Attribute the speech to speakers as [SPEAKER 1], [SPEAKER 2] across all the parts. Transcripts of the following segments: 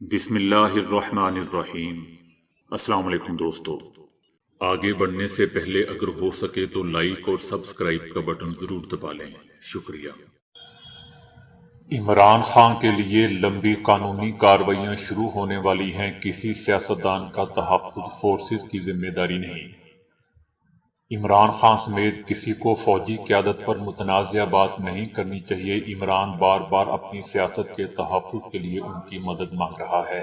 [SPEAKER 1] بسم اللہ الرحمن الرحیم۔ السلام علیکم دوستو، آگے بڑھنے سے پہلے اگر ہو سکے تو لائک اور سبسکرائب کا بٹن ضرور دبا لیں، شکریہ۔ عمران خان کے لیے لمبی قانونی کارروائیاں شروع ہونے والی ہیں۔ کسی سیاستدان کا تحفظ فورسز کی ذمہ داری نہیں۔ عمران خان سمیت کسی کو فوجی قیادت پر متنازع بات نہیں کرنی چاہیے۔ عمران بار بار اپنی سیاست کے تحفظ کے لیے ان کی مدد مانگ رہا ہے۔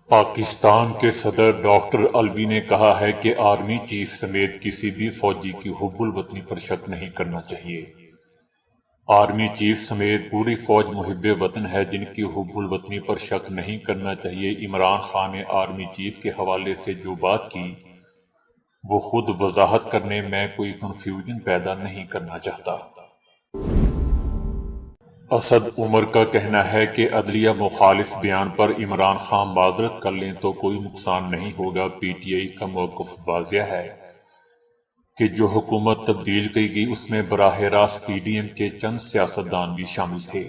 [SPEAKER 1] پاکستان کے صدر ڈاکٹر الوی نے کہا ہے کہ آرمی چیف سمیت کسی بھی فوجی کی حب الوطنی پر شک نہیں کرنا چاہیے۔ آرمی چیف سمیت پوری فوج محب وطن ہے، جن کی حب الوطنی پر شک نہیں کرنا چاہیے۔ عمران خان نے آرمی چیف کے حوالے سے جو بات کی وہ خود وضاحت کرنے میں کوئی کنفیوژن پیدا نہیں کرنا چاہتا۔ اسد عمر کا کہنا ہے کہ عدلیہ مخالف بیان پر عمران خان معذرت کر لیں تو کوئی نقصان نہیں ہوگا۔ پی ٹی آئی کا موقف واضح ہے کہ جو حکومت تبدیل کی گئی اس میں براہ راست پی ڈی ایم کے چند سیاستدان بھی شامل تھے۔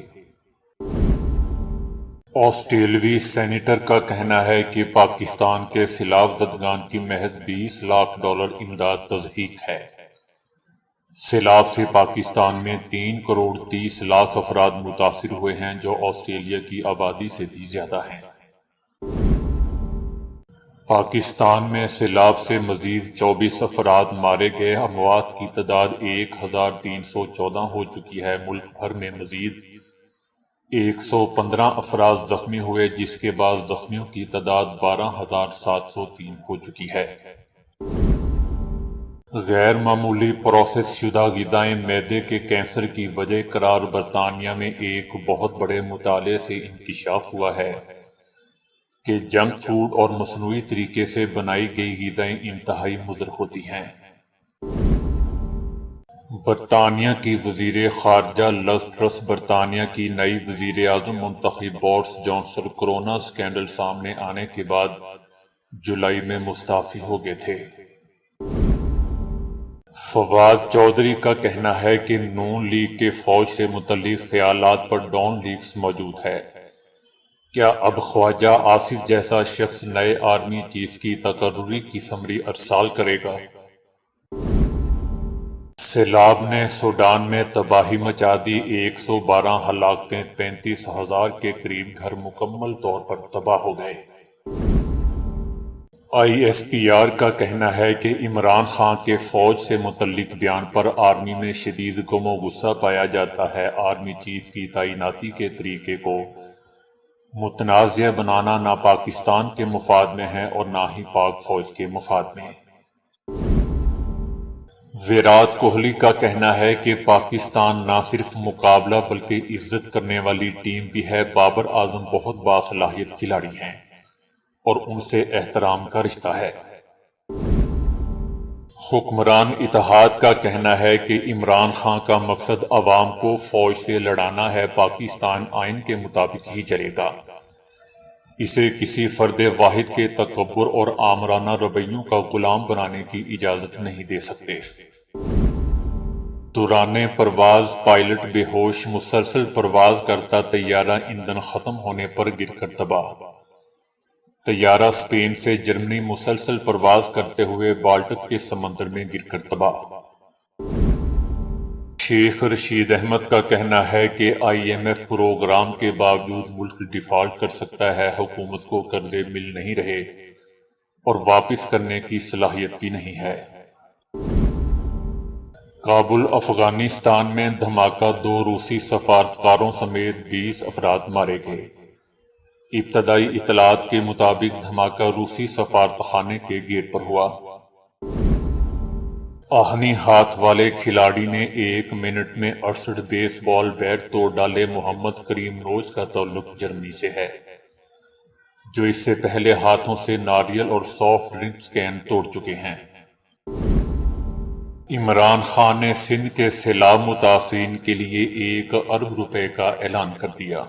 [SPEAKER 1] آسٹریلوی سینیٹر کا کہنا ہے کہ پاکستان کے سیلاب زدگان کی محض $20 لاکھ امداد تضحیک ہے۔ سیلاب سے پاکستان میں 3 کروڑ 30 لاکھ افراد متاثر ہوئے ہیں، جو آسٹریلیا کی آبادی سے بھی زیادہ ہیں۔ پاکستان میں سیلاب سے مزید 24 افراد مارے گئے۔ اموات کی تعداد 1314 ہو چکی ہے۔ ملک بھر میں مزید 115 افراد زخمی ہوئے، جس کے بعد زخمیوں کی تعداد 12,703 ہو چکی ہے۔ غیر معمولی پروسیس شدہ غذائیں معدے کے کینسر کی وجہ قرار۔ برطانیہ میں ایک بہت بڑے مطالعے سے انکشاف ہوا ہے کہ جنک فوڈ اور مصنوعی طریقے سے بنائی گئی غذائیں انتہائی مضر ہوتی ہیں۔ برطانیہ کی وزیر خارجہ لز ٹرس برطانیہ کی نئی وزیر اعظم منتخب بورس جانسن کورونا اسکینڈل سامنے آنے کے بعد جولائی میں مستعفی ہو گئے تھے۔ فواد چودھری کا کہنا ہے کہ نون لیگ کے فوج سے متعلق خیالات پر ڈان لیکس موجود ہے۔ کیا اب خواجہ آصف جیسا شخص نئے آرمی چیف کی تقرری کی سمری ارسال کرے گا؟ سیلاب نے سوڈان میں تباہی مچا دی۔ 112 ہلاکتیں، 35,000 کے قریب گھر مکمل طور پر تباہ ہو گئے۔ آئی ایس پی آر کا کہنا ہے کہ عمران خان کے فوج سے متعلق بیان پر آرمی میں شدید غم و غصہ پایا جاتا ہے۔ آرمی چیف کی تعیناتی کے طریقے کو متنازع بنانا نہ پاکستان کے مفاد میں ہے اور نہ ہی پاک فوج کے مفاد میں۔ ویرات کوہلی کا کہنا ہے کہ پاکستان نہ صرف مقابلہ بلکہ عزت کرنے والی ٹیم بھی ہے۔ بابر اعظم بہت باصلاحیت کھلاڑی ہیں اور ان سے احترام کا رشتہ ہے۔ حکمران اتحاد کا کہنا ہے کہ عمران خان کا مقصد عوام کو فوج سے لڑانا ہے۔ پاکستان آئین کے مطابق ہی چلے گا، اسے کسی فرد واحد کے تکبر اور آمرانہ رویوں کا غلام بنانے کی اجازت نہیں دے سکتے۔ دوران پرواز پائلٹ بے ہوش، مسلسل پرواز کرتا طیارہ ایندھن ختم ہونے پر گر کر تباہ۔ طیارہ اسپین سے جرمنی مسلسل پرواز کرتے ہوئے بالٹک کے سمندر میں گر کر تباہ۔ شیخ رشید احمد کا کہنا ہے کہ آئی ایم ایف پروگرام کے باوجود ملک ڈیفالٹ کر سکتا ہے۔ حکومت کو قرضے مل نہیں رہے اور واپس کرنے کی صلاحیت بھی نہیں ہے۔ کابل افغانستان میں دھماکہ، 2 روسی سفارتکاروں سمیت 20 افراد مارے گئے۔ ابتدائی اطلاعات کے مطابق دھماکہ روسی سفارتخانے کے گیٹ پر ہوا۔ آہنی ہاتھ والے کھلاڑی نے 1 منٹ میں 68 بیس بال بیٹ توڑ ڈالے۔ محمد کریم نوج کا تعلق جرمنی سے ہے، جو اس سے پہلے ہاتھوں سے ناریل اور سافٹ ڈرنکس کین توڑ چکے ہیں۔ عمران خان نے سندھ کے سیلاب متاثرین کے لیے $1 ارب کا اعلان کر دیا۔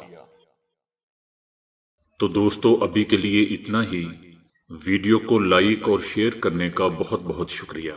[SPEAKER 1] تو دوستو، ابھی کے لیے اتنا ہی۔ ویڈیو کو لائک اور شیئر کرنے کا بہت بہت شکریہ۔